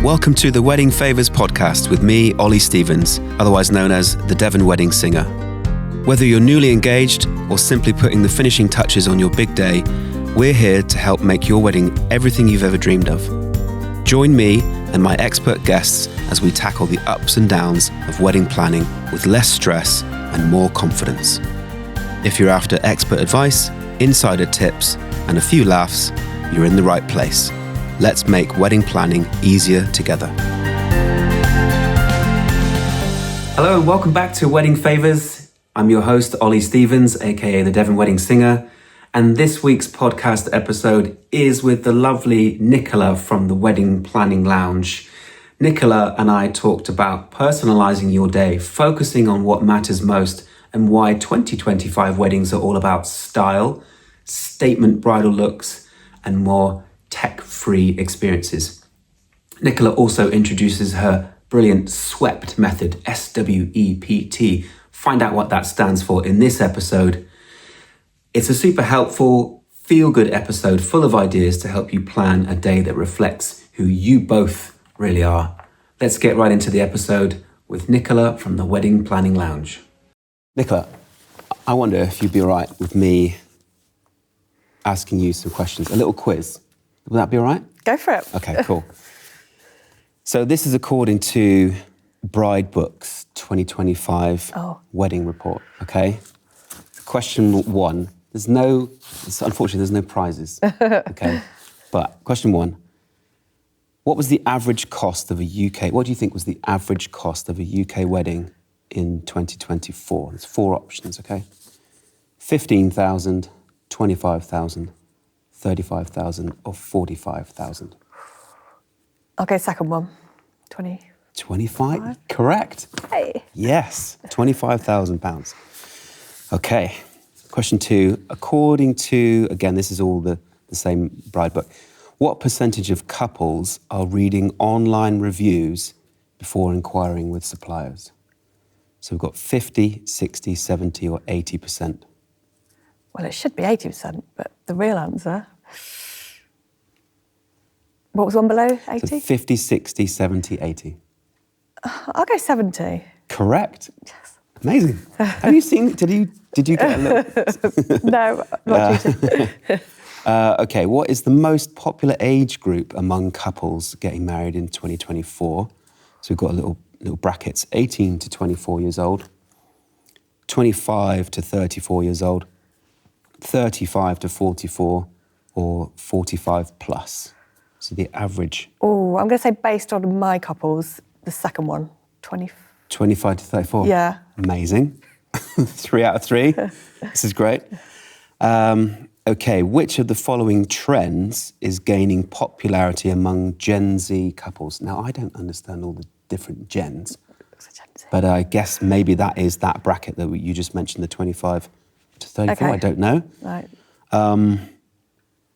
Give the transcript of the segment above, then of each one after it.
Welcome to the Wedding Favours podcast with me, Ollie Stevens, otherwise known as the Devon Wedding Singer. Whether you're newly engaged or simply putting the finishing touches on your big day, we're here to help make your wedding everything you've ever dreamed of. Join me and my expert guests as we tackle the ups and downs of wedding planning with less stress and more confidence. If you're after expert advice, insider tips, and a few laughs, you're in the right place. Let's make wedding planning easier together. Hello and welcome back to Wedding Favours. I'm your host, Ollie Stevens, aka the Devon Wedding Singer. And this week's podcast episode is with the lovely Nicola from the Wedding Planning Lounge. Nicola and I talked about personalising your day, focusing on what matters most, and why 2025 weddings are all about style, statement bridal looks, and more tech-free experiences. Nicola also introduces her brilliant SWEPT method, S-W-E-P-T. Find out what that stands for in this episode. It's a super helpful, feel-good episode full of ideas to help you plan a day that reflects who you both really are. Let's get right into the episode with Nicola from the Wedding Planning Lounge. Nicola, I wonder if you'd be all right with me asking you some questions, a little quiz. Would that be all right? Go for it. Okay, cool. So this is according to Bride Books 2025 wedding report, okay? Question one, unfortunately there's no prizes, okay? But question one, what was the average cost of what do you think was the average cost of a UK wedding in 2024? There's four options, okay? 15,000, 25,000, 35,000 or 45,000? Okay, second one. 25? Correct. Hey. Yes, £25,000. Okay, question two. According to, again, this is all the same bride book, what percentage of couples are reading online reviews before inquiring with suppliers? So we've got 50, 60, 70 or 80%. Well, it should be 80%, but the real answer... What was one below 80? So 50, 60, 70, 80. I'll go 70. Correct. Yes. Amazing. Have you seen, did you get a little... No, not cheating. Okay, what is the most popular age group among couples getting married in 2024? So we've got a little brackets, 18 to 24 years old, 25 to 34 years old, 35 to 44, or 45 plus. So the average. Oh, I'm going to say based on my couples, the second one, 25 to 34? Yeah. Amazing. 3 out of 3. This is great. Okay, which of the following trends is gaining popularity among Gen Z couples? Now, I don't understand all the different gens, but I guess maybe that is that bracket that you just mentioned, the 25 to 34, okay. I don't know. Right.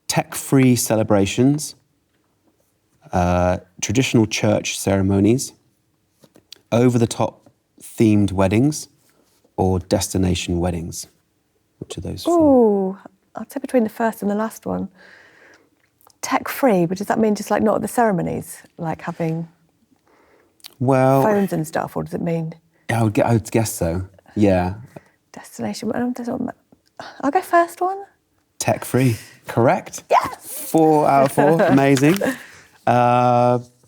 Tech-free celebrations, traditional church ceremonies, over-the-top themed weddings, or destination weddings. Which of those four? Ooh, I'd say between the first and the last one. Tech-free, but does that mean just like not at the ceremonies, like having phones and stuff, or does it mean? I would guess so, yeah. Destination, I'll go first one. Tech-free, correct. Yes! 4 out of 4, amazing.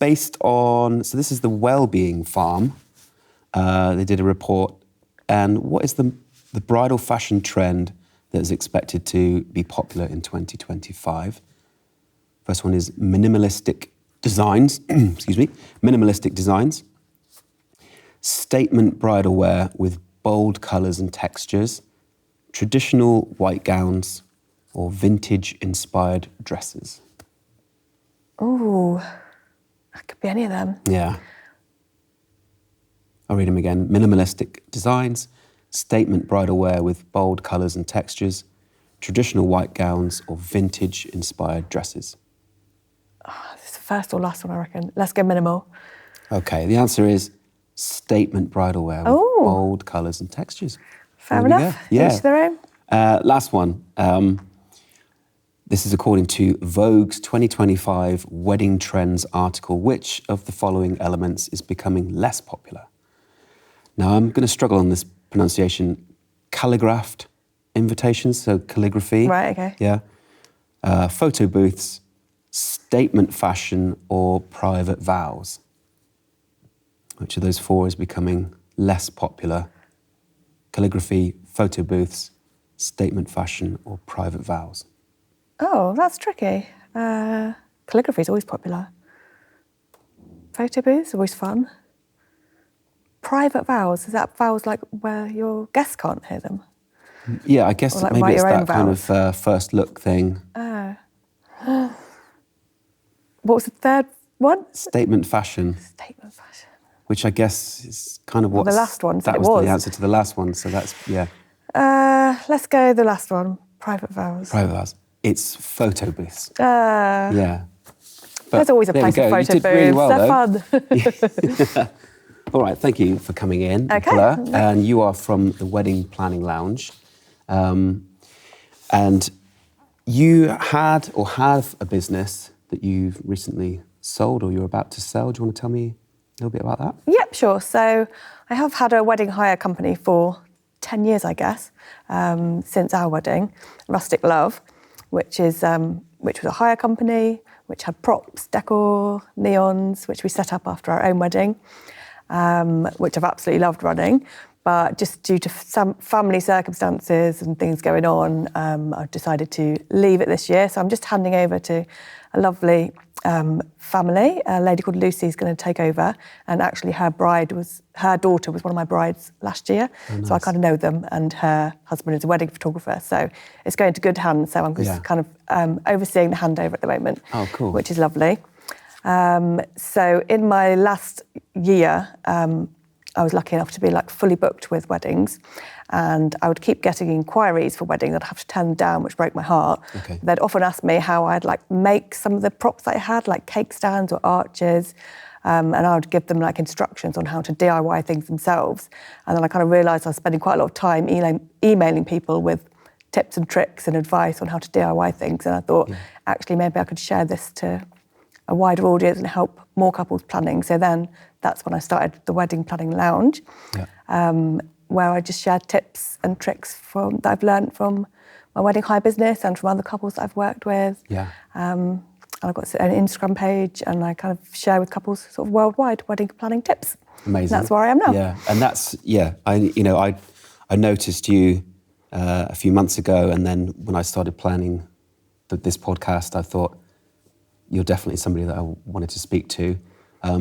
Based on, so this is the Wellbeing Farm. They did a report. And what is the bridal fashion trend that is expected to be popular in 2025? First one is minimalistic designs, excuse me, minimalistic designs, statement bridal wear with bold colours and textures, traditional white gowns, or vintage-inspired dresses? Ooh, that could be any of them. Yeah. I'll read them again. Minimalistic designs, statement bridal wear with bold colours and textures, traditional white gowns, or vintage-inspired dresses. Oh, this is the first or last one, I reckon. Let's go minimal. Okay, the answer is statement bridal wear with bold colours and textures. Fair enough. Yeah. Each their own. Last one. This is according to Vogue's 2025 Wedding Trends article. Which of the following elements is becoming less popular? Now, I'm going to struggle on this pronunciation. Calligraphed invitations, so calligraphy. Right, okay. Yeah. Photo booths, statement fashion, or private vows? Which of those four is becoming less popular? Calligraphy, photo booths, statement fashion, or private vows? Oh, that's tricky. Calligraphy is always popular. Photo booths, always fun. Private vows, is that vows like where your guests can't hear them? Yeah, I guess Like maybe write it's your own that kind vows? of first look thing. What was the third one? Statement fashion, Statement fashion. which I guess is kind of what the last one said that it was was. the answer to the last one. So that's, yeah, Let's go the last one. Private vows. private vows. It's photo booths. Uh, Yeah. But There's always a there we place for go. You photo did booths. really well, They're fun. All right, thank you for coming in, Okay. Nicola. And you are from the Wedding Planning Lounge. And you had or have a business that you've recently sold or you're about to sell. Do you want to tell me a little bit about that? Yep, sure. So I have had a wedding hire company for 10 years, I guess, since our wedding, Rustic Love, which was a hire company, which had props, decor, neons, which we set up after our own wedding, which I've absolutely loved running. But just due to some family circumstances and things going on, I've decided to leave it this year. So I'm just handing over to a lovely family. A lady called Lucy is going to take over. And actually her daughter was one of my brides last year. Oh, nice. So I kind of know them, and her husband is a wedding photographer. So it's going to good hands. So I'm just kind of overseeing the handover at the moment. Oh, cool. Which is lovely. So in my last year, I was lucky enough to be like fully booked with weddings, and I would keep getting inquiries for weddings. I'd have to turn them down, which broke my heart. Okay. They'd often ask me how I'd like make some of the props that I had, like cake stands or arches, and I would give them like instructions on how to DIY things themselves. And then I kind of realised I was spending quite a lot of time emailing people with tips and tricks and advice on how to DIY things. And I thought, actually, maybe I could share this to a wider audience and help more couples planning. So then that's when I started the Wedding Planning Lounge, where I just share tips and tricks that I've learned from my wedding hire business and from other couples that I've worked with. And I've got an Instagram page, and I kind of share with couples sort of worldwide wedding planning tips. Amazing. And that's where I am now. Yeah, and that's, I noticed you a few months ago, and then when I started planning this podcast, I thought, you're definitely somebody that I wanted to speak to,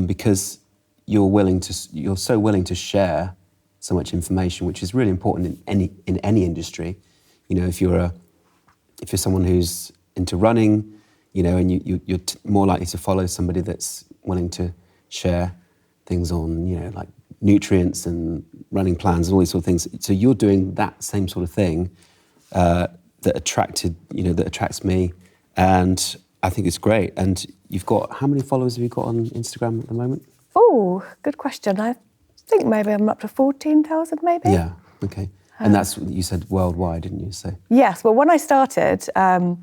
because you're so willing to share so much information, which is really important in any industry. You know, if you're someone who's into running, and you're more likely to follow somebody that's willing to share things on, like nutrients and running plans and all these sort of things. So you're doing that same sort of thing that attracts me, and I think it's great. And you've got, how many followers have you got on Instagram at the moment? Oh, good question. I think maybe I'm up to 14,000 maybe. Yeah, okay. And that's, you said worldwide, didn't you? So yes, well, when I started, I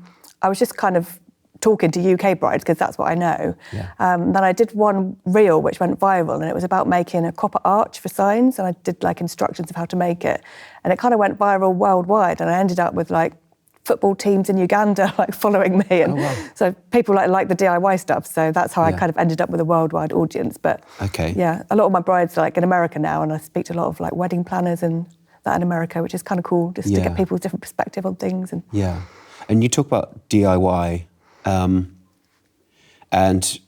was just kind of talking to UK brides because that's what I know. Yeah. Then I did one reel which went viral, and it was about making a copper arch for signs, and I did like instructions of how to make it. And it kind of went viral worldwide, and I ended up with like football teams in Uganda like following me, and so people like the DIY stuff. So that's how I kind of ended up with a worldwide audience. But yeah, a lot of my brides are like in America now, and I speak to a lot of like wedding planners and that in America, which is kind of cool, just to get people's different perspective on things. And and you talk about DIY, and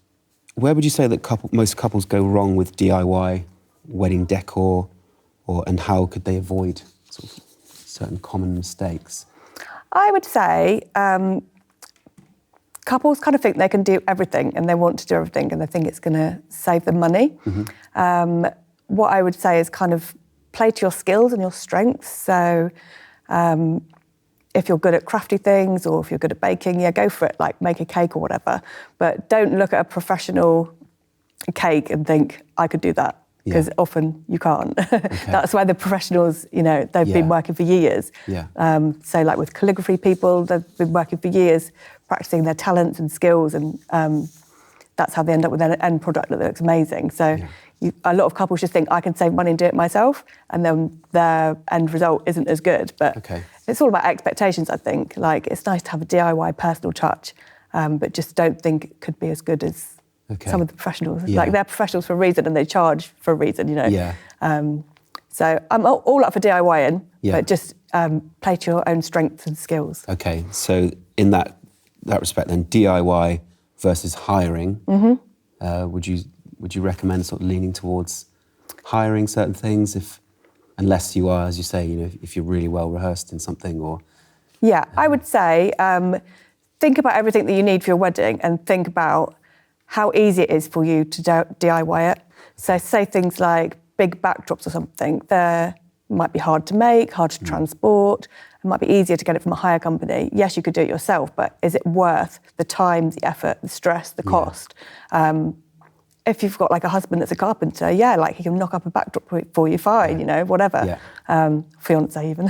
where would you say that most couples go wrong with DIY wedding decor, and how could they avoid sort of certain common mistakes? I would say couples kind of think they can do everything, and they want to do everything, and they think it's going to save them money. Mm-hmm. What I would say is kind of play to your skills and your strengths. So if you're good at crafty things, or if you're good at baking, go for it, like make a cake or whatever. But don't look at a professional cake and think, I could do that. because often you can't. That's why the professionals, they've been working for years. So like with calligraphy people, they've been working for years practicing their talents and skills, and that's how they end up with an end product that looks amazing. So a lot of couples just think I can save money and do it myself, and then their end result isn't as good. But it's all about expectations, I think. Like, it's nice to have a DIY personal touch, but just don't think it could be as good as some of the professionals. Like, they're professionals for a reason and they charge for a reason, So I'm all up for DIYing, but just play to your own strengths and skills. Okay, so in that respect then, DIY versus hiring, would you recommend sort of leaning towards hiring certain things, unless you are, as you say, if you're really well rehearsed in something, or? Yeah, I would say think about everything that you need for your wedding and think about how easy it is for you to DIY it. So say things like big backdrops or something, they might be hard to make, hard to transport. It might be easier to get it from a hire company. Yes, you could do it yourself, but is it worth the time, the effort, the stress, the cost? If you've got like a husband that's a carpenter, like he can knock up a backdrop for you, fine, whatever. Fiance even.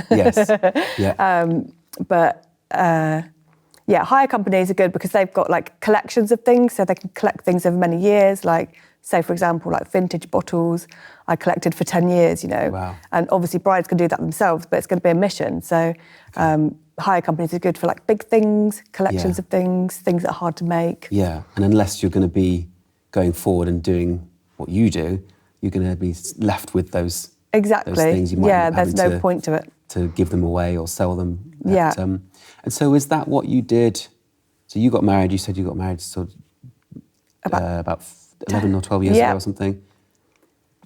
Hire companies are good because they've got like collections of things, so they can collect things over many years. Like, say, for example, like vintage bottles, I collected for 10 years, Wow. And obviously brides can do that themselves, but it's going to be a mission. So hire companies are good for like big things, collections of things that are hard to make. Yeah, and unless you're going to be going forward and doing what you do, you're going to be left with those things. You might end up there's no point to it. To give them away or sell them. And so is that what you did? So you got married, you said you got married sort of about 11 or 12 years ago or something.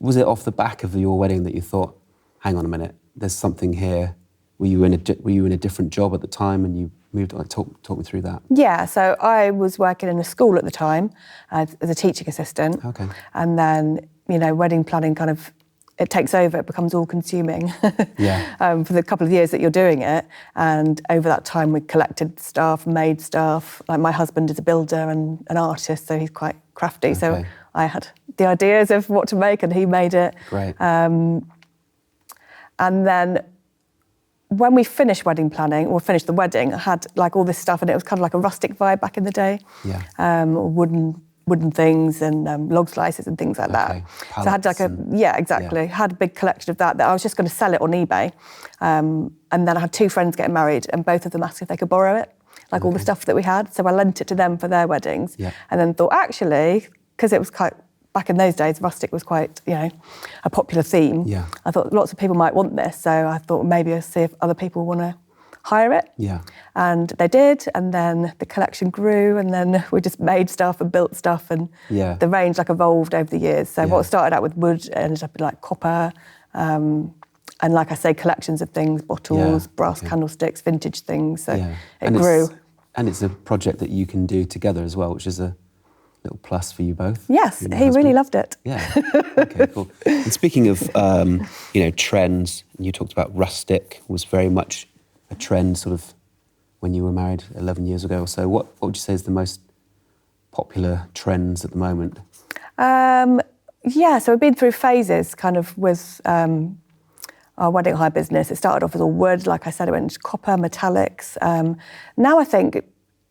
Was it off the back of your wedding that you thought, hang on a minute, there's something here? Were you in a different job at the time and you moved on? Talk me through that. Yeah, so I was working in a school at the time as a teaching assistant. And then, wedding planning kind of, it takes over, it becomes all-consuming for the couple of years that you're doing it. And over that time, we collected stuff, made stuff. Like, my husband is a builder and an artist, so he's quite crafty. So I had the ideas of what to make and he made it. Great. And then when we finished wedding planning, or finished the wedding, I had like all this stuff, and it was kind of like a rustic vibe back in the day. Wooden things and log slices and things like that. Pallets, so I had like had a big collection of that I was just going to sell it on eBay. And then I had two friends getting married, and both of them asked if they could borrow it, like all the stuff that we had. So I lent it to them for their weddings. And then thought, actually, because it was quite, back in those days, rustic was quite, a popular theme. I thought lots of people might want this, so I thought maybe I'll see if other people want to hire it. And they did, and then the collection grew, and then we just made stuff and built stuff, and the range like evolved over the years. So what started out with wood ended up in like copper, and like I say, collections of things, bottles, brass candlesticks, vintage things. So it grew. And it's a project that you can do together as well, which is a little plus for you both. Yes, he really loved it. Yeah. Okay, cool. And speaking of trends, you talked about rustic was very much a trend sort of when you were married 11 years ago or so. What would you say is the most popular trends at the moment? So we've been through phases kind of with our wedding hire business. It started off as all wood, like I said, it went into copper, metallics. Now I think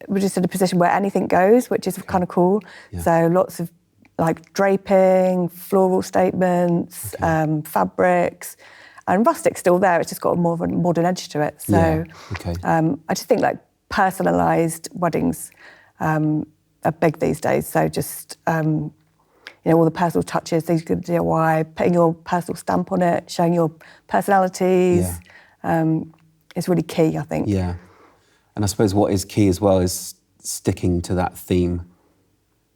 we're just in a position where anything goes, which is kind of cool. So lots of like draping, floral statements, fabrics. And rustic's still there, it's just got more of a modern edge to it. So I just think like personalised weddings are big these days. So just, all the personal touches, things you can DIY, putting your personal stamp on it, showing your personalities is really key, I think. Yeah. And I suppose what is key as well is sticking to that theme.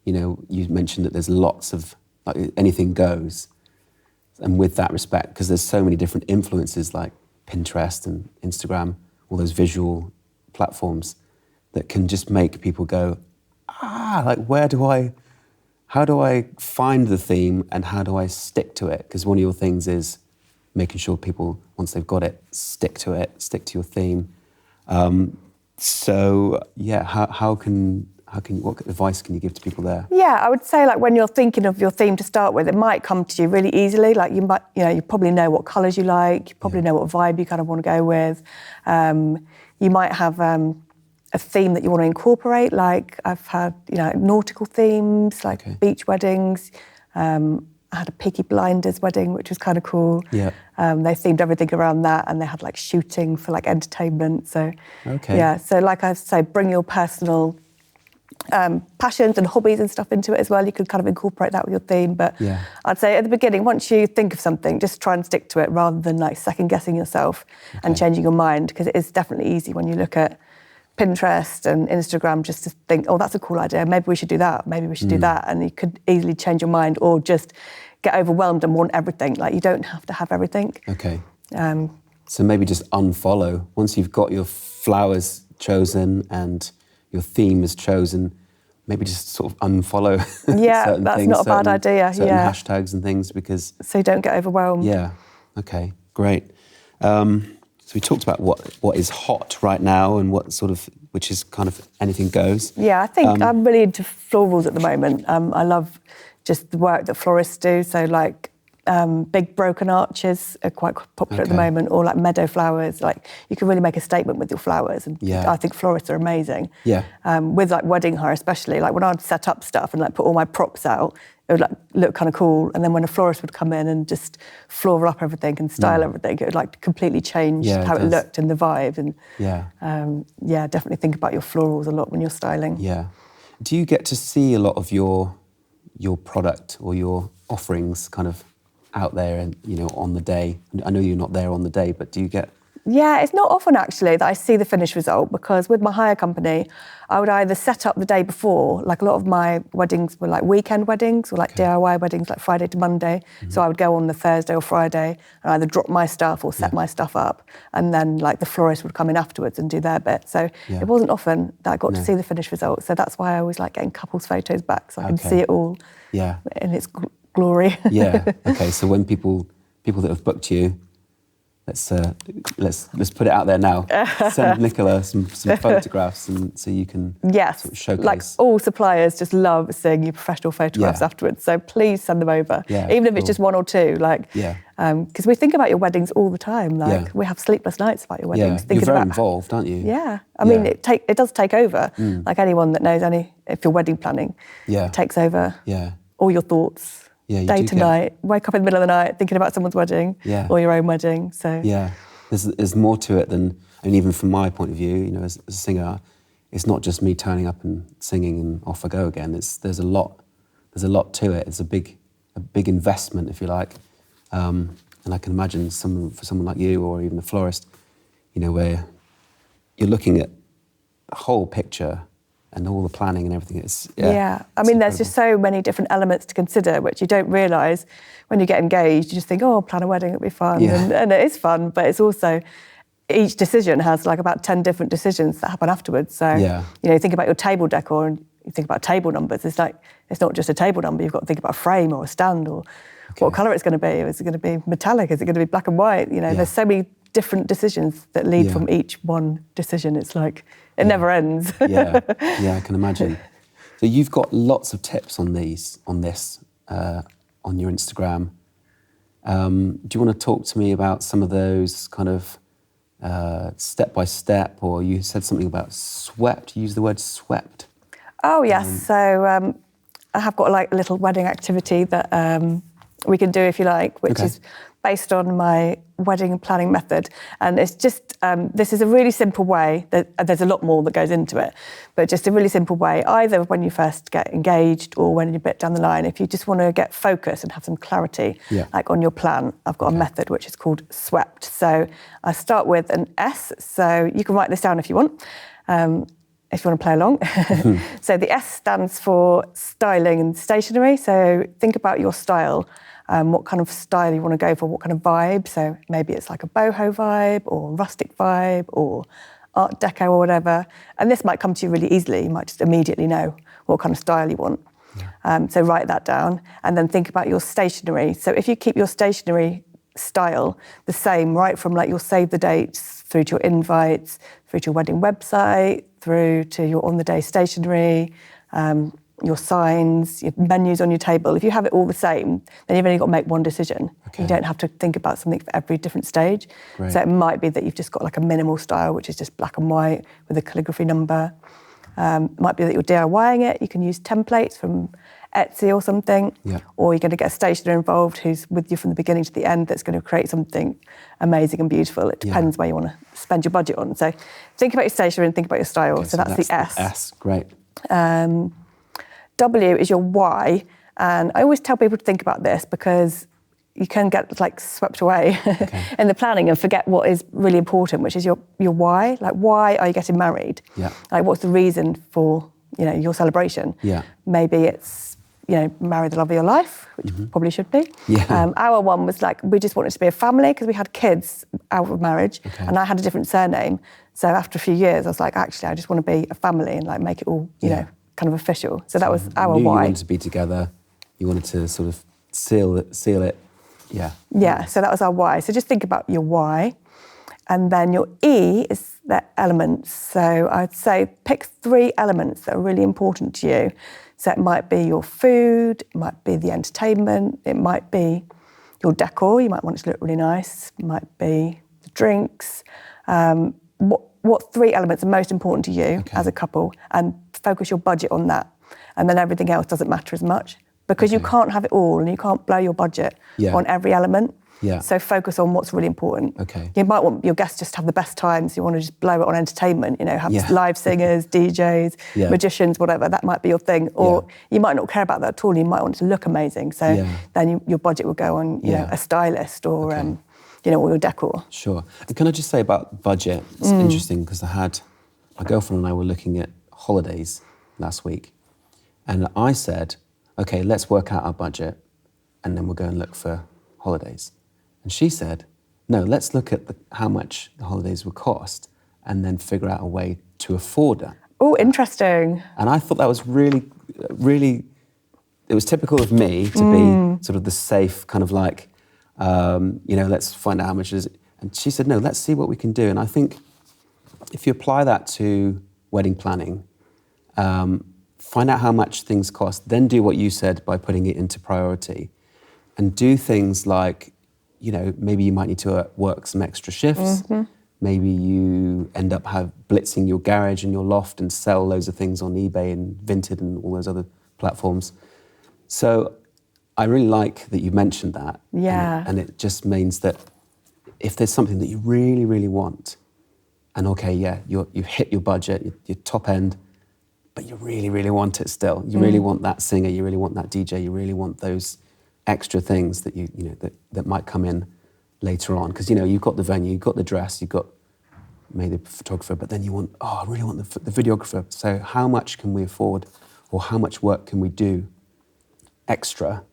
You mentioned that there's lots of, like, anything goes. And with that respect, because there's so many different influences like Pinterest and Instagram, all those visual platforms that can just make people go, like, how do I find the theme and how do I stick to it? Because one of your things is making sure people, once they've got it, stick to your theme. How what advice can you give to people there? Yeah, I would say like when you're thinking of your theme to start with, it might come to you really easily. Like you might, you probably know what colours you like, you probably know what vibe you kind of want to go with. You might have a theme that you want to incorporate. Like I've had, nautical themes, like beach weddings. I had a Peaky Blinders wedding, which was kind of cool. Yeah. They themed everything around that, and they had like shooting for like entertainment. So, yeah. So like I say, bring your personal passions and hobbies and stuff into it as well. You could kind of incorporate that with your theme. But I'd say at the beginning, once you think of something, just try and stick to it rather than like second guessing yourself and changing your mind, because it is definitely easy when you look at Pinterest and Instagram just to think, oh, that's a cool idea. Maybe we should do that. Maybe we should do that. And you could easily change your mind or just get overwhelmed and want everything. Like you don't have to have everything. Okay. So maybe just unfollow. Once you've got your flowers chosen and your theme is chosen, maybe just sort of unfollow certain that's things, not a bad idea. Certain hashtags and things, because... So you don't get overwhelmed. Yeah. Okay, great. So we talked about what is hot right now and which is kind of anything goes. Yeah, I think I'm really into florals at the moment. I love just the work that florists do. So like big broken arches are quite popular at the moment, or like meadow flowers. Like you can really make a statement with your flowers, and I think florists are amazing. Yeah. With like wedding hire especially, like when I'd set up stuff and like put all my props out, it would like look kind of cool. And then when a florist would come in and just floral up everything and style everything, it would like completely change how it looked and the vibe. And definitely think about your florals a lot when you're styling. Yeah. Do you get to see a lot of your product or your offerings kind of out there and, on the day? I know you're not there on the day, but do you get... Yeah, it's not often actually that I see the finished result, because with my hire company, I would either set up the day before, like a lot of my weddings were like weekend weddings or like DIY weddings, like Friday to Monday. So I would go on the Thursday or Friday and either drop my stuff or set my stuff up, and then like the florist would come in afterwards and do their bit. So it wasn't often that I got to see the finished result. So that's why I always like getting couples photos back, so I can see it all in its glory. Yeah. Okay. So when people that have booked you, let's put it out there now. Send Nicola some photographs, and so you can sort of showcase. Like all suppliers just love seeing your professional photographs afterwards. So please send them over, even if it's just one or two. Because we think about your weddings all the time. Like we have sleepless nights about your weddings. You're very involved, aren't you? Yeah, I mean it does take over. Like anyone that knows if you're wedding planning, it takes over. All your thoughts. Day to night, wake up in the middle of the night thinking about someone's wedding or your own wedding. So there's more to it than, and even from my point of view, as a singer, it's not just me turning up and singing and off I go again. There's a lot to it. It's a big investment, if you like. And I can imagine for someone like you, or even a florist, where you're looking at the whole picture and all the planning and everything. I mean, there's just so many different elements to consider, which you don't realise when you get engaged. You just think, oh, I'll plan a wedding, it'll be fun. And it is fun, but it's also, each decision has like about 10 different decisions that happen afterwards. So, you think about your table decor and you think about table numbers. It's like, it's not just a table number. You've got to think about a frame or a stand or what colour it's going to be. Is it going to be metallic? Is it going to be black and white? There's so many different decisions that lead from each one decision. It's like, it never ends. I can imagine. So you've got lots of tips on this, on your Instagram. Do you want to talk to me about some of those kind of step by step, or you said something about swept? You used the word swept. Oh yes. So I have got like a little wedding activity that we can do if you like, which is based on my wedding planning method. And it's just, this is a really simple way. There's a lot more that goes into it, but just a really simple way, either when you first get engaged or when you're a bit down the line, if you just want to get focus and have some clarity, like on your plan, I've got a method which is called swept. So I start with an S, so you can write this down if you want. If you want to play along. So the S stands for styling and stationery. So think about your style, what kind of style you want to go for, what kind of vibe. So maybe it's like a boho vibe or rustic vibe or art deco or whatever. And this might come to you really easily. You might just immediately know what kind of style you want. So write that down and then think about your stationery. So if you keep your stationery style the same, right from like your save the dates through to your invites, through to your wedding website, through to your on-the-day stationery, your signs, your menus on your table. If you have it all the same, then you've only got to make one decision. Okay. You don't have to think about something for every different stage. Great. So it might be that you've just got like a minimal style, which is just black and white with a calligraphy number. It might be that you're DIYing it. You can use templates from Etsy or something. Yeah. Or you're going to get a stationer involved who's with you from the beginning to the end that's going to create something amazing and beautiful. It depends where you want to spend your budget on. So think about your stationer and think about your style. Okay, so that's the S. S, great. W is your why, and I always tell people to think about this because you can get like swept away in the planning and forget what is really important, which is your why. Like, why are you getting married? Yeah. Like, what's the reason for your celebration? Yeah. Maybe it's marry the love of your life, which probably should be. Yeah. Our one was like we just wanted to be a family because we had kids out of marriage, and I had a different surname. So after a few years, I was like, actually, I just want to be a family and like make it all kind of official. So that was our you why. You wanted to be together. You wanted to sort of seal it. Yeah. Yeah, so that was our why. So just think about your why. And then your E is the elements. So I'd say pick 3 elements that are really important to you. So it might be your food, it might be the entertainment, it might be your decor. You might want it to look really nice. It might be the drinks. What 3 elements are most important to you as a couple, and focus your budget on that. And then everything else doesn't matter as much because you can't have it all and you can't blow your budget on every element. Yeah. So focus on what's really important. Okay. You might want your guests just to have the best time, so you want to just blow it on entertainment, have live singers, DJs, magicians, whatever. That might be your thing. Or you might not care about that at all. You might want it to look amazing. So then your budget will go on, a stylist or, or your decor. Sure. And can I just say about budget? It's interesting because my girlfriend and I were looking at holidays last week, and I said, okay, let's work out our budget and then we'll go and look for holidays. And she said, no, let's look at how much the holidays would cost and then figure out a way to afford it. Oh, interesting. And I thought that was really, really, it was typical of me to be sort of the safe kind of like, let's find out how much it is. And she said, no, let's see what we can do. And I think if you apply that to wedding planning, find out how much things cost, then do what you said by putting it into priority. And do things like, maybe you might need to work some extra shifts. Maybe you end up blitzing your garage and your loft and sell loads of things on eBay and Vinted and all those other platforms. So I really like that you mentioned that. Yeah. And it just means that if there's something that you really, really want, and you've hit your budget, your top end, but you really, really want it still. You really want that singer, you really want that DJ, you really want those extra things that that might come in later on. Because you've got the venue, you've got the dress, you've got maybe the photographer, but then I really want the videographer. So how much can we afford, or how much work can we do extra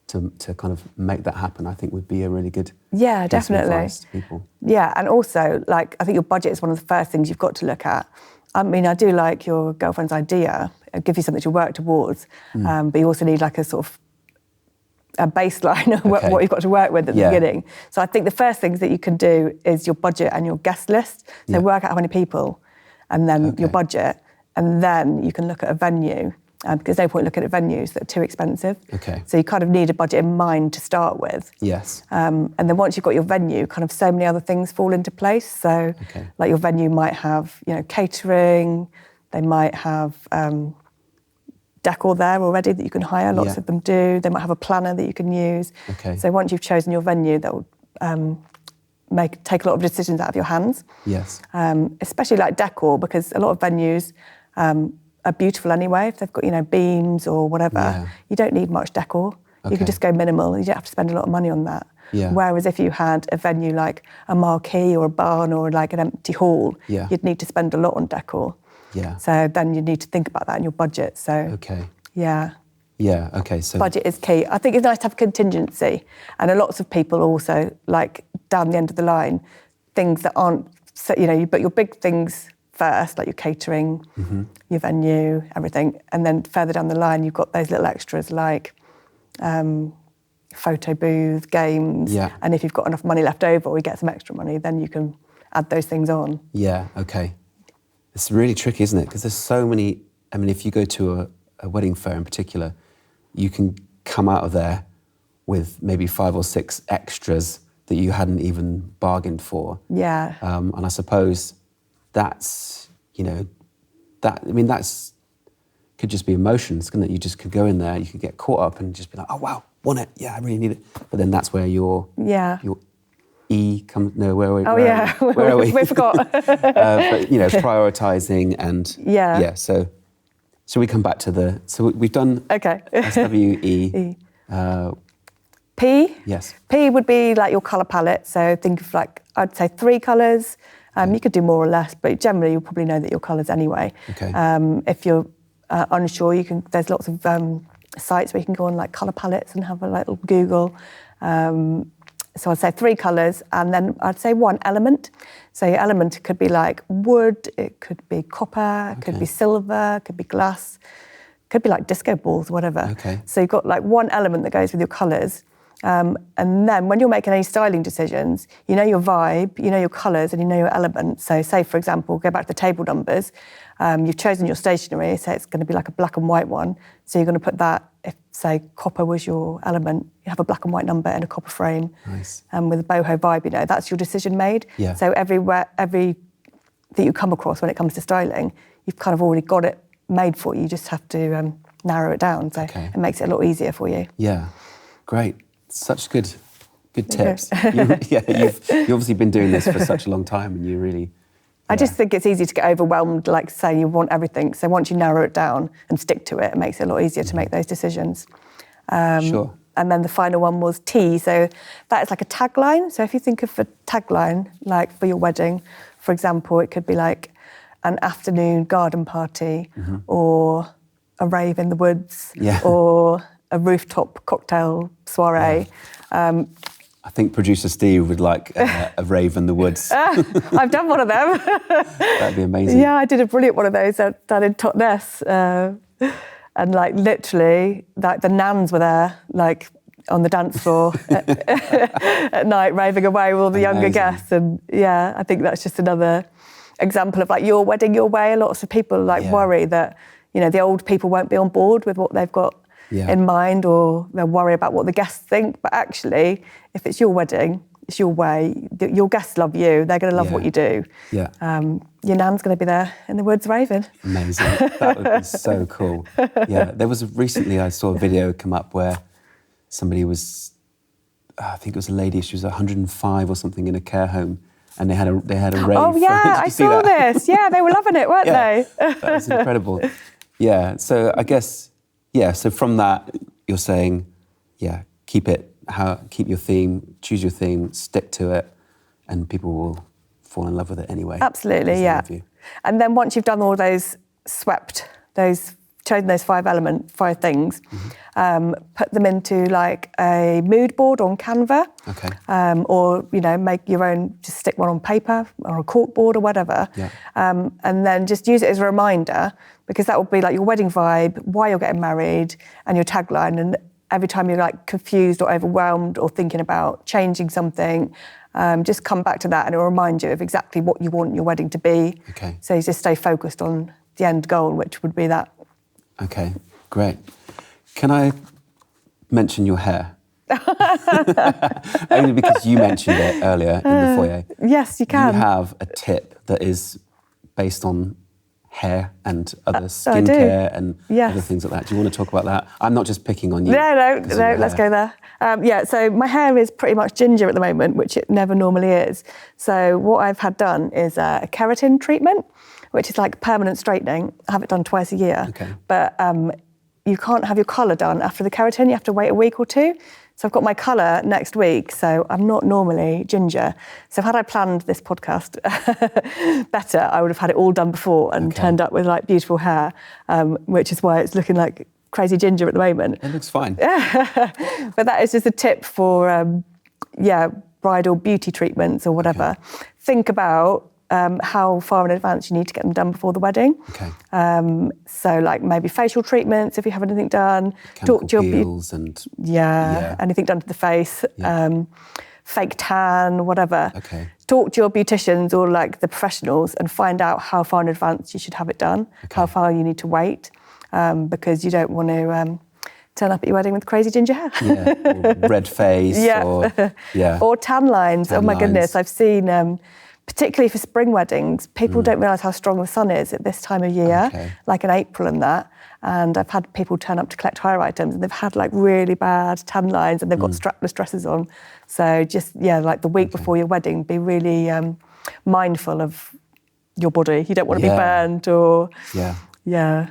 to kind of make that happen? I think would be a really good piece of advice to people. Yeah, and also I think your budget is one of the first things you've got to look at. I mean, I do like your girlfriend's idea. It'll give you something to work towards, but you also need like a sort of a baseline of what you've got to work with at the beginning. So I think the first things that you can do is your budget and your guest list. So work out how many people, and then your budget, and then you can look at a venue. Because there's no point looking at venues that are too expensive. Okay. So you kind of need a budget in mind to start with. Yes. And then once you've got your venue, kind of so many other things fall into place. So like your venue might have, catering, they might have decor there already that you can hire, lots of them do. They might have a planner that you can use. Okay. So once you've chosen your venue, that will take a lot of decisions out of your hands. Yes. Especially like decor, because a lot of venues are beautiful anyway. If they've got, beams or whatever, you don't need much decor. You can just go minimal. You don't have to spend a lot of money on that. Yeah. Whereas if you had a venue like a marquee or a barn or like an empty hall, you'd need to spend a lot on decor. Yeah. So then you need to think about that in your budget. So yeah. Yeah, okay. So budget is key. I think it's nice to have contingency. And lots of people also, like down the end of the line, things that aren't, you put your big things first, like your catering, your venue, everything. And then further down the line, you've got those little extras like photo booth, games. Yeah. And if you've got enough money left over or you get some extra money, then you can add those things on. Yeah, okay. It's really tricky, isn't it? Because there's so many, I mean, if you go to a wedding fair in particular, you can come out of there with maybe 5 or 6 extras that you hadn't even bargained for. Yeah. And I suppose that's, that's could just be emotions, couldn't it? You just could go in there, you could get caught up and just be like, oh wow, want it, yeah, I really need it. But then that's where your E comes, no, where are we? We forgot. But, prioritising and, so we come back to so we've done SWE. P? Yes. P would be like your colour palette. So think of I'd say 3 colours. You could do more or less, but generally you'll probably know that your colours anyway. Okay. If you're unsure, there's lots of sites where you can go on like colour palettes and have a little Google. So I'd say 3 colours, and then I'd say 1 element. So your element could be like wood, it could be copper, it could be silver, it could be glass, it could be like disco balls, whatever. Okay. So you've got like 1 element that goes with your colours. And then when you're making any styling decisions, you know your vibe, you know your colours, and you know your element. So say, for example, go back to the table numbers. You've chosen your stationery, so it's going to be like a black and white one. So you're going to put that, if, say, copper was your element, you have a black and white number in a copper frame. Nice. With a boho vibe, that's your decision made. Yeah. So every that you come across when it comes to styling, you've kind of already got it made for you. You just have to narrow it down. So it makes it a lot easier for you. Yeah, great. Such good tips. You've obviously been doing this for such a long time, and you really... I just think it's easy to get overwhelmed, like say you want everything. So once you narrow it down and stick to it, it makes it a lot easier to make those decisions. Sure. And then the final one was T. So that is like a tagline. So if you think of a tagline, like for your wedding, for example, it could be like an afternoon garden party or a rave in the woods or a rooftop cocktail soiree. Yeah. I think producer Steve would like a rave in the woods. I've done one of them. That'd be amazing. Yeah, I did a brilliant one of those down in Totnes. And like literally, like the nans were there, like on the dance floor at night, raving away with all the younger guests. And yeah, I think that's just another example of like your wedding your way. Lots of people worry that, the old people won't be on board with what they've got in mind, or they'll worry about what the guests think. But actually, if it's your wedding, it's your way. Your guests love you. They're going to love what you do. Yeah. Your nan's going to be there in the woods raving. Amazing. That would be so cool. Yeah. There was recently I saw a video come up where somebody was, I think it was a lady. She was 105 or something in a care home, and they had a rave. Oh yeah, I saw this. Yeah, they were loving it, weren't they? That was incredible. Yeah. So I guess. Yeah, so from that, you're saying, keep your theme, choose your theme, stick to it, and people will fall in love with it anyway. Absolutely, yeah. And then once you've done all those, chosen those 5 things, put them into like a mood board on Canva. Okay. Or, make your own, just stick one on paper or a cork board or whatever. Yeah. And then just use it as a reminder, because that will be like your wedding vibe, why you're getting married, and your tagline. And every time you're like confused or overwhelmed or thinking about changing something, just come back to that and it'll remind you of exactly what you want your wedding to be. Okay. So you just stay focused on the end goal, which would be that. Okay, great. Can I mention your hair? Only because you mentioned it earlier in the foyer. Yes, you can. You have a tip that is based on hair and other skincare and other things like that. Do you want to talk about that? I'm not just picking on you. No, let's go there. So my hair is pretty much ginger at the moment, which it never normally is. So what I've had done is a keratin treatment, which is like permanent straightening. I have it done twice a year. Okay. But you can't have your colour done after the keratin. You have to wait a week or 2. So I've got my colour next week, so I'm not normally ginger. So had I planned this podcast better, I would have had it all done before and turned up with like beautiful hair, which is why it's looking like crazy ginger at the moment. It looks fine. But that is just a tip for, bridal beauty treatments or whatever. Okay. Think about how far in advance you need to get them done before the wedding. Okay. So like maybe facial treatments if you have anything done. Chemical peels and... anything done to the face. Yeah. Fake tan, whatever. Okay. talk to your beauticians or like the professionals and find out how far in advance you should have it done, how far you need to wait, because you don't want to turn up at your wedding with crazy ginger hair. Or red face, or tan lines. Oh my goodness, I've seen, particularly for spring weddings, people don't realise how strong the sun is at this time of year, like in April and that. And I've had people turn up to collect hire items and they've had like really bad tan lines and they've got strapless dresses on. So just, like the week before your wedding, be really mindful of your body. You don't want to be burnt or... Yeah.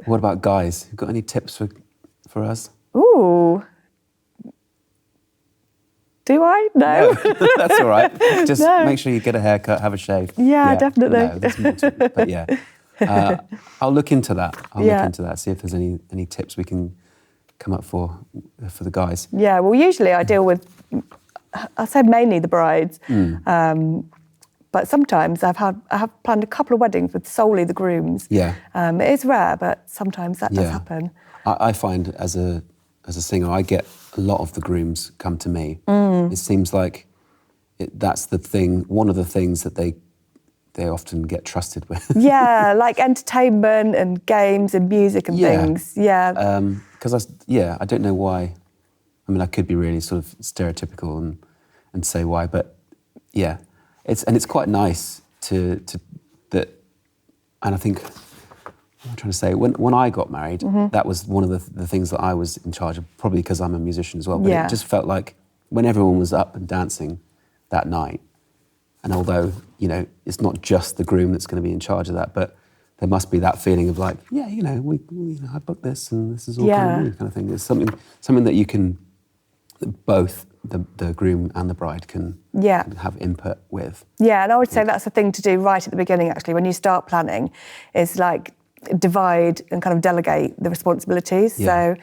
What about guys? You got any tips for us? Ooh. Do I? No. That's all right. Just make sure you get a haircut, have a shave. Yeah, definitely. No, there's more to it, but I'll look into that. See if there's any tips we can come up for the guys. Yeah, well, usually I deal with, I say mainly the brides, but sometimes I have planned a couple of weddings with solely the grooms. Yeah. It is rare, but sometimes that does happen. I find as a singer, I get a lot of the grooms come to me. It seems like that's the thing, one of the things that they often get trusted with. Yeah, like entertainment and games and music and things. Yeah. Because I don't know why. I mean, I could be really sort of stereotypical and say why, but yeah, it's quite nice to that. And I think what I'm trying to say, when I got married, that was one of the things that I was in charge of, probably because I'm a musician as well. But it just felt like when everyone was up and dancing that night, and although, it's not just the groom that's going to be in charge of that, but there must be that feeling of like, I booked this and this is all kind of thing. It's something that you can, both the groom and the bride can have input with. Yeah, and I would say that's the thing to do right at the beginning, actually, when you start planning, is like divide and kind of delegate the responsibilities. So,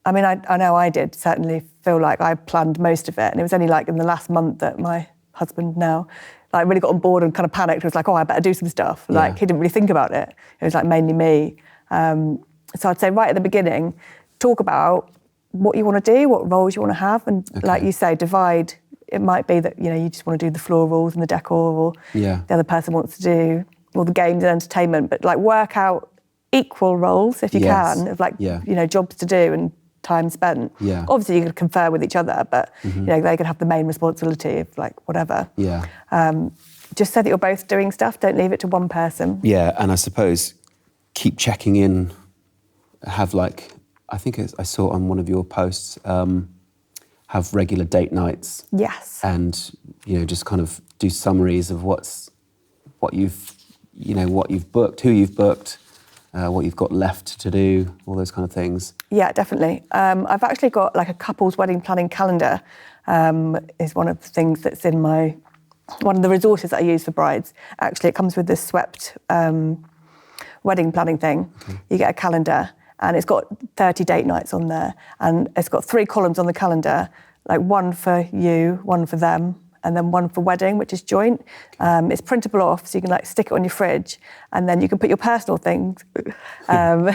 I mean, I know I did certainly feel like I planned most of it, and it was only like in the last month that my husband now like really got on board and kind of panicked. He was like, I better do some stuff. Like he didn't really think about it. It was like mainly me. So I'd say right at the beginning, talk about what you want to do, what roles you want to have, and like you say, divide. It might be that, you just want to do the florals and the decor, or the other person wants to do all the games and entertainment, but like work out equal roles if you can, of like, jobs to do and time spent. Yeah. Obviously you could confer with each other, but they could have the main responsibility of like whatever. Yeah. Just so that you're both doing stuff, don't leave it to one person. Yeah, and I suppose keep checking in, have like, I think I saw on one of your posts, have regular date nights. Yes. And, just kind of do summaries of what you've booked, who you've booked, what you've got left to do, all those kind of things. Yeah, definitely. I've actually got like a couple's wedding planning calendar, is one of the things that's in one of the resources that I use for brides. Actually, it comes with this swept wedding planning thing. You get a calendar and it's got 30 date nights on there, and it's got 3 columns on the calendar, like one for you, one for them, and then one for wedding, which is joint. It's printable off, so you can like stick it on your fridge, and then you can put your personal things, that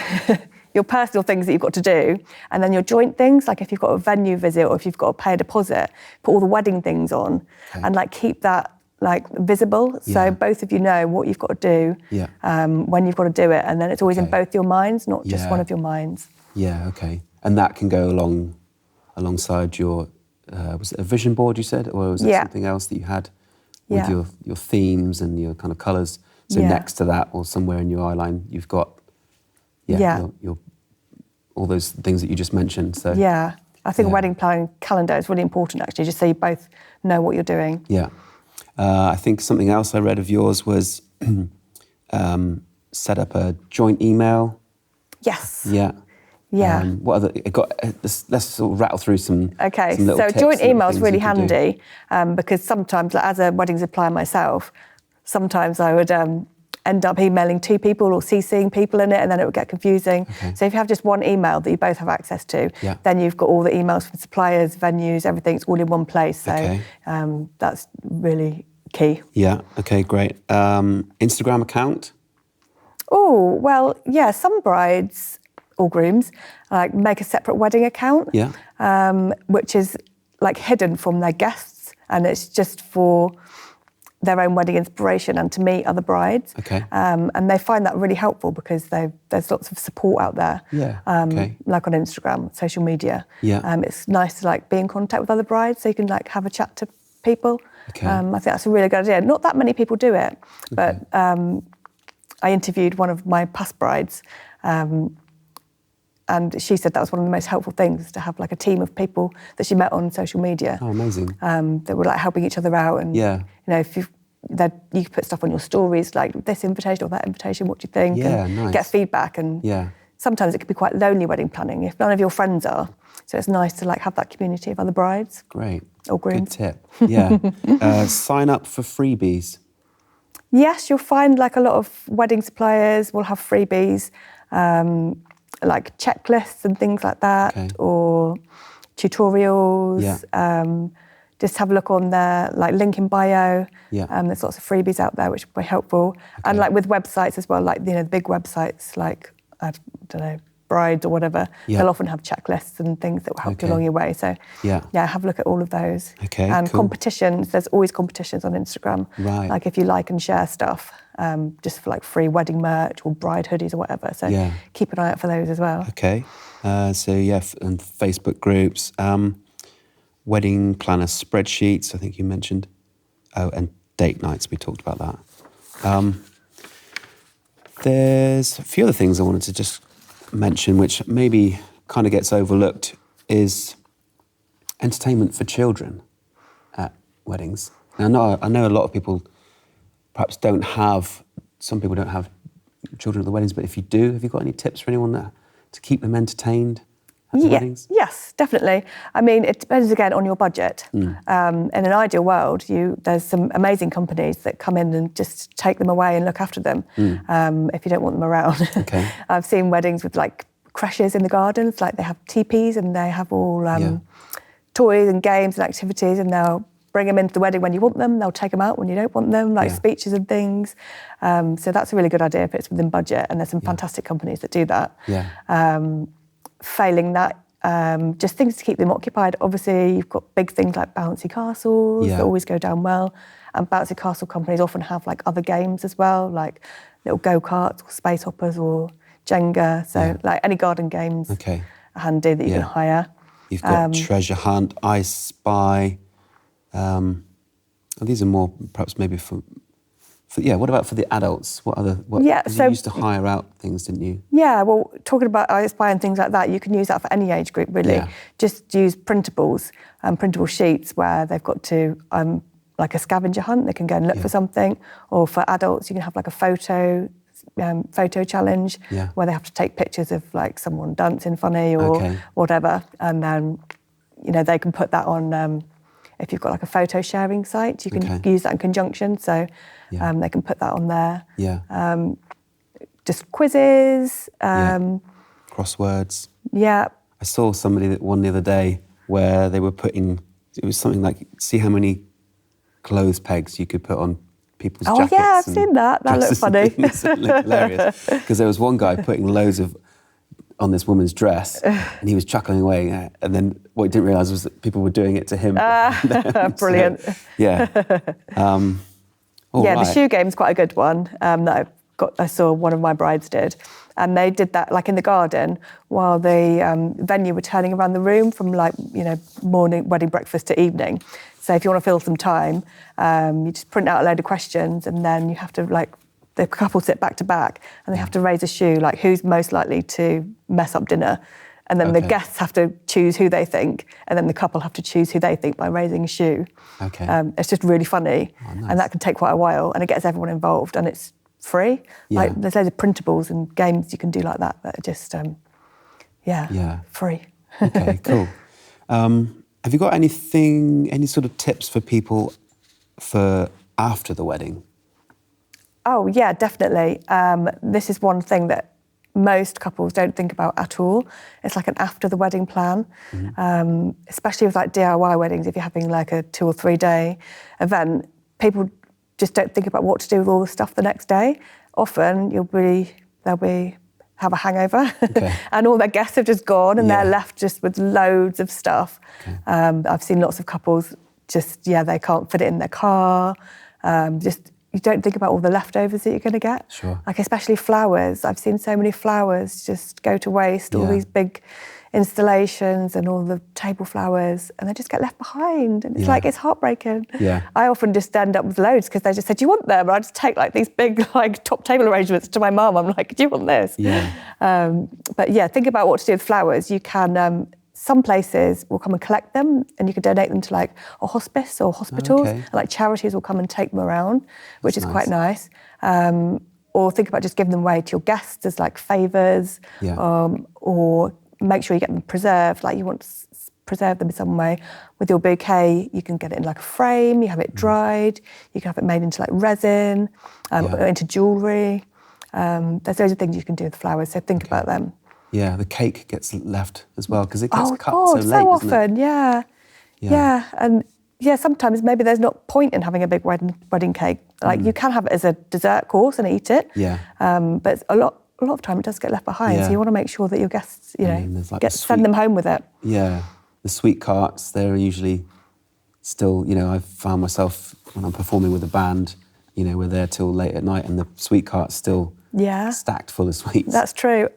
you've got to do, and then your joint things, like if you've got a venue visit or if you've got to pay a deposit, put all the wedding things on, and like keep that like visible, so both of you know what you've got to do, when you've got to do it, and then it's always in both your minds, not just one of your minds. Yeah, okay. And that can go alongside your, was it a vision board you said, or was it something else that you had with your themes and your kind of colours? So next to that, or somewhere in your eyeline, you've got your all those things that you just mentioned. So I think a wedding planning calendar is really important, actually, just so you both know what you're doing. Yeah. I think something else I read of yours was set up a joint email. Yes. Yeah. Yeah. What other? Let's sort of rattle through some. Okay. Some so joint email is really handy because sometimes, like, as a wedding supplier myself, sometimes I would end up emailing 2 people or CCing people in it, and then it would get confusing. So if you have just one email that you both have access to, then you've got all the emails from suppliers, venues, everything's all in one place. So that's really key. Yeah. Okay. Great. Instagram account. Oh well, yeah. Some brides or grooms like make a separate wedding account, which is like hidden from their guests, and it's just for their own wedding inspiration and to meet other brides. Okay. And they find that really helpful because there's lots of support out there. Yeah. Like on Instagram, social media. Yeah. It's nice to like be in contact with other brides so you can like have a chat to people. Okay. I think that's a really good idea. Not that many people do it, but I interviewed one of my past brides, and she said that was one of the most helpful things, to have like a team of people that she met on social media. Oh, amazing. That were like helping each other out. And Yeah. if you could put stuff on your stories, like this invitation or that invitation, what do you think? Yeah, and nice. get feedback. And sometimes it can be quite lonely wedding planning if none of your friends are. So it's nice to like have that community of other brides. Great. Or grooms. Good tip. Yeah. Sign up for freebies. Yes, you'll find like a lot of wedding suppliers will have freebies, like checklists and things like that, or tutorials. Just have a look on their like link in bio. There's lots of freebies out there which will be helpful. And like with websites as well, like the big websites like I don't know, Brides or whatever, they'll often have checklists and things that will help you along your way. So have a look at all of those. And competitions, there's always competitions on Instagram. Right. Like if you like and share stuff, just for like free wedding merch or bride hoodies or whatever. So keep an eye out for those as well. Okay. And Facebook groups, wedding planner spreadsheets, I think you mentioned. Oh, and date nights, we talked about that. There's a few other things I wanted to just mention, which maybe kind of gets overlooked, is entertainment for children at weddings. Now, I know a lot of people perhaps some people don't have children at the weddings, but if you do, have you got any tips for anyone to keep them entertained at the weddings? Yes, definitely. I mean, it depends again on your budget. In an ideal world, there's some amazing companies that come in and just take them away and look after them if you don't want them around. I've seen weddings with like creches in the gardens, like they have teepees and they have all toys and games and activities, and they'll bring them into the wedding when you want them, they'll take them out when you don't want them, like speeches and things. So that's a really good idea if it's within budget, and there's some fantastic companies that do that. Failing that, just things to keep them occupied. Obviously, you've got big things like bouncy castles that always go down well. And bouncy castle companies often have like other games as well, like little go-karts or space hoppers or Jenga. So like any garden games are handy that you can hire. You've got Treasure Hunt, I Spy. These are more perhaps maybe for what about for the adults? So you used to hire out things, didn't you? Yeah, well, talking about I Spy and things like that, you can use that for any age group, really. Just use printables, printable sheets where they've got to, like a scavenger hunt, they can go and look for something. Or for adults, you can have like a photo challenge where they have to take pictures of like someone dancing funny or whatever. And then, they can put that on, if you've got like a photo sharing site, you can use that in conjunction. So they can put that on there. Just quizzes. Crosswords. I saw one the other day where they were putting, it was something like, see how many clothes pegs you could put on people's jackets. Oh yeah, I've seen that. That looked funny. It looked hilarious. Because there was one guy putting loads on this woman's dress, and he was chuckling away. And then what he didn't realise was that people were doing it to him. Brilliant. So, the shoe game's quite a good one that I saw one of my brides did. And they did that like in the garden while the venue were turning around the room from morning wedding breakfast to evening. So if you want to fill some time, you just print out a load of questions, and then you have to the couple sit back to back and they have to raise a shoe, like who's most likely to mess up dinner. And then the guests have to choose who they think, and then the couple have to choose who they think by raising a shoe. It's just really funny. Nice. And that can take quite a while, and it gets everyone involved, and it's free. Like there's loads of printables and games you can do like that are just, free. Okay, cool. Have you got any sort of tips for people for after the wedding? Oh, yeah, definitely. This is one thing that most couples don't think about at all. It's like an after the wedding plan, especially with like DIY weddings. If you're having like a 2 or 3 day event, people just don't think about what to do with all the stuff the next day. Often they'll have a hangover and all their guests have just gone and they're left just with loads of stuff. I've seen lots of couples they can't fit it in their car. Just you don't think about all the leftovers that you're going to get. Sure. Like especially flowers. I've seen so many flowers just go to waste. All these big installations and all the table flowers, and they just get left behind. And it's like, it's heartbreaking. Yeah. I often just end up with loads because they just said, "Do you want them?" And I just take like these big like top table arrangements to my mum. I'm like, "Do you want this?" Yeah. But yeah, think about what to do with flowers. You can. Some places will come and collect them, and you can donate them to like a hospice or hospitals. Okay. And, like charities will come and take them around, which is That's quite nice. Or think about just giving them away to your guests as like favours, or make sure you get them preserved. Like you want to preserve them in some way. With your bouquet, you can get it in like a frame. You have it dried. You can have it made into like resin, or into jewellery. There's loads of things you can do with flowers. So think about them. Yeah, the cake gets left as well because it gets cut God, so late, so doesn't often, it? Yeah, and sometimes maybe there's not point in having a big wedding cake. Like you can have it as a dessert course and eat it. Yeah. But a lot of time it does get left behind. So you want to make sure that your guests, like send them home with it. Yeah, the sweet carts, they're usually still, I've found myself when I'm performing with a band, we're there till late at night and the sweet cart's still stacked full of sweets. That's true.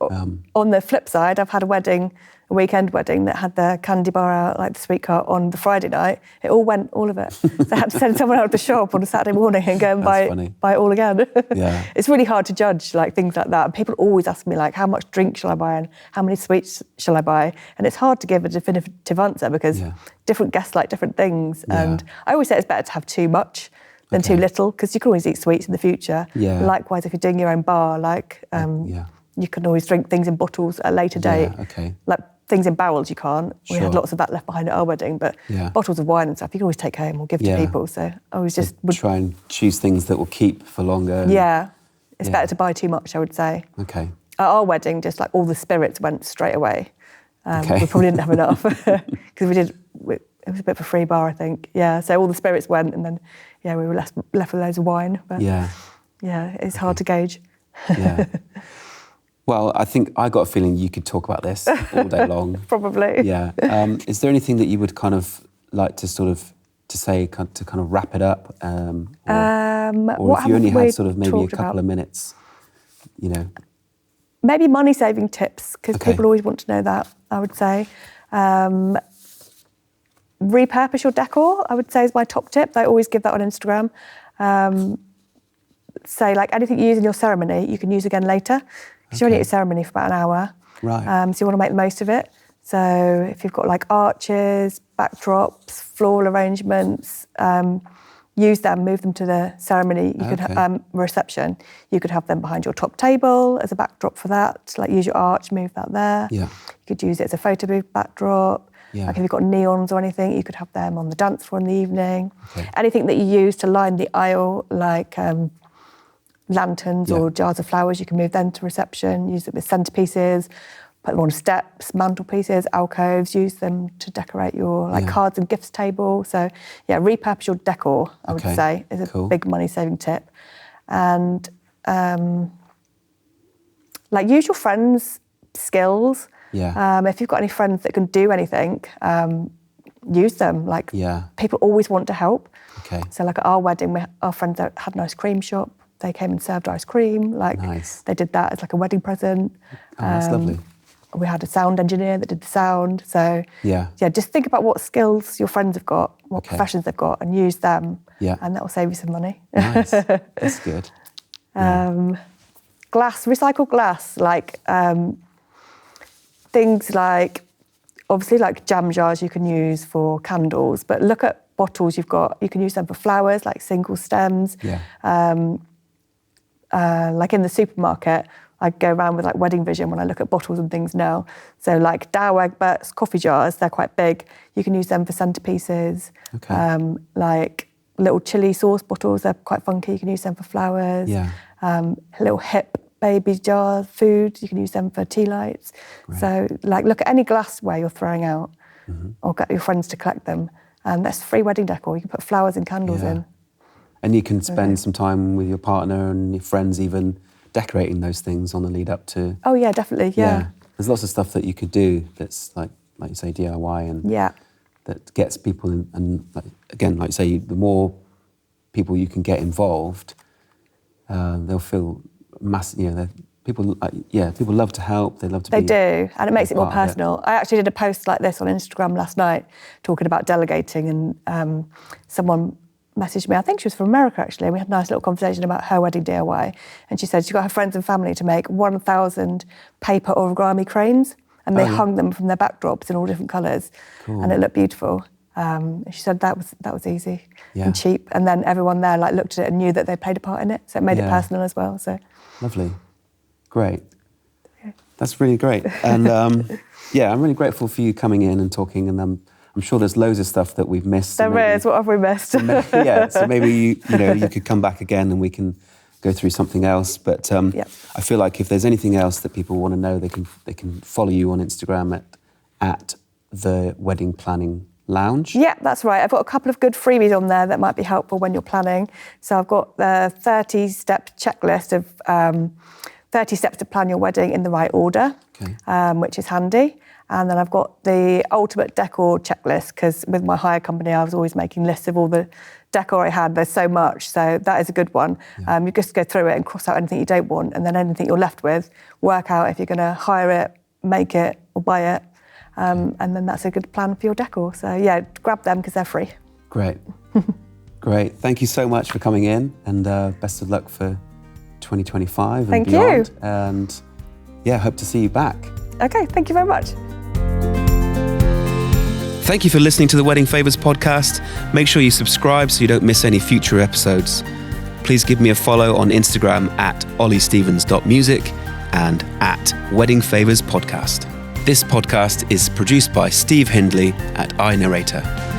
On the flip side, I've had a weekend wedding that had the candy bar out, like the sweet cart, on the Friday night. It all went, all of it. So I had to send someone out of the shop on a Saturday morning and go and buy it all again. Yeah. It's really hard to judge like things like that. And people always ask me like, how much drink shall I buy and how many sweets shall I buy? And it's hard to give a definitive answer because different guests like different things. And I always say it's better to have too much than too little, because you can always eat sweets in the future. Yeah. Likewise, if you're doing your own bar, like you can always drink things in bottles at a later date. Yeah, okay. Like things in barrels you can't. We Sure. had lots of that left behind at our wedding, but bottles of wine and stuff you can always take home or give to people. So I always just would try and choose things that will keep for longer. It's better to buy too much, I would say. Okay. At our wedding, just like all the spirits went straight away. We probably didn't have enough because it was a bit of a free bar, I think. Yeah, so all the spirits went, and then we were left with loads of wine. But it's hard to gauge. Yeah. Well, I think I got a feeling you could talk about this all day long. Probably. Yeah. Is there anything that you would kind of like to say to kind of wrap it up? Or if you only had sort of maybe a couple of minutes, Maybe money saving tips, because people always want to know that, I would say. Repurpose your decor, I would say, is my top tip. I always give that on Instagram. Say, like, anything you use in your ceremony, you can use again later, because you're only at your ceremony for about an hour. Right. So you want to make the most of it. So if you've got, like, arches, backdrops, floral arrangements, use them, move them to the ceremony. You could reception. You could have them behind your top table as a backdrop for that. Like, use your arch, move that there. Yeah. You could use it as a photo booth backdrop. Yeah. Like if you've got neons or anything, you could have them on the dance floor in the evening. Anything that you use to line the aisle, like lanterns or jars of flowers, you can move them to reception. Use them as centerpieces, put them on steps, mantelpieces, alcoves. Use them to decorate your cards and gifts table. So repurpose your decor, I would say, is a big money-saving tip. And use your friends' skills. Yeah. If you've got any friends that can do anything, use them. People always want to help. Okay. So like at our wedding, our friends had an ice cream shop. They came and served ice cream. Nice. They did that as like a wedding present. Oh, that's lovely. We had a sound engineer that did the sound. So just think about what skills your friends have got, what professions they've got, and use them. Yeah. And that will save you some money. Nice. That's good. Glass, recycled glass, things like, obviously, like jam jars you can use for candles, but look at bottles you've got. You can use them for flowers, like single stems. Yeah. Like in the supermarket, I go around with like Wedding Vision when I look at bottles and things now. So like Dow Egbert's coffee jars, they're quite big. You can use them for centerpieces. Like little chili sauce bottles, they're quite funky. You can use them for flowers. Yeah. Little hip baby jar food, you can use them for tea lights. Right. So look at any glassware you're throwing out or get your friends to collect them. And that's free wedding decor. You can put flowers and candles in. And you can spend some time with your partner and your friends even decorating those things on the lead up to... Oh yeah, definitely, yeah. There's lots of stuff that you could do that's like you say, DIY and that gets people in, and like you say, the more people you can get involved, they'll feel massive. People love to help. They love to. They do, and it makes it more personal. I actually did a post like this on Instagram last night, talking about delegating, and someone messaged me. I think she was from America actually. We had a nice little conversation about her wedding DIY, and she said she got her friends and family to make 1,000 paper origami cranes, and they hung them from their backdrops in all different colours, and it looked beautiful. She said that was easy and cheap, and then everyone there looked at it and knew that they played a part in it, so it made it personal as well. So lovely. Great. That's really great. And I'm really grateful for you coming in and talking. And I'm sure there's loads of stuff that we've missed. There is. What have we missed? So maybe you could come back again and we can go through something else. But I feel like if there's anything else that people want to know, they can follow you on Instagram at the Wedding Planning Lounge. Yeah, that's right. I've got a couple of good freebies on there that might be helpful when you're planning. So I've got the 30-step checklist of 30 steps to plan your wedding in the right order, which is handy. And then I've got the ultimate decor checklist, because with my hire company, I was always making lists of all the decor I had. There's so much, so that is a good one. You just go through it and cross out anything you don't want, and then anything you're left with, work out if you're going to hire it, make it, or buy it. And then that's a good plan for your decor. So grab them because they're free. Great. Great. Thank you so much for coming in, and best of luck for 2025 and beyond. Thank you. And hope to see you back. Okay, thank you very much. Thank you for listening to the Wedding Favours podcast. Make sure you subscribe so you don't miss any future episodes. Please give me a follow on Instagram at olliestevens.music and at Wedding Favours Podcast. This podcast is produced by Steve Hindley at iNarrator.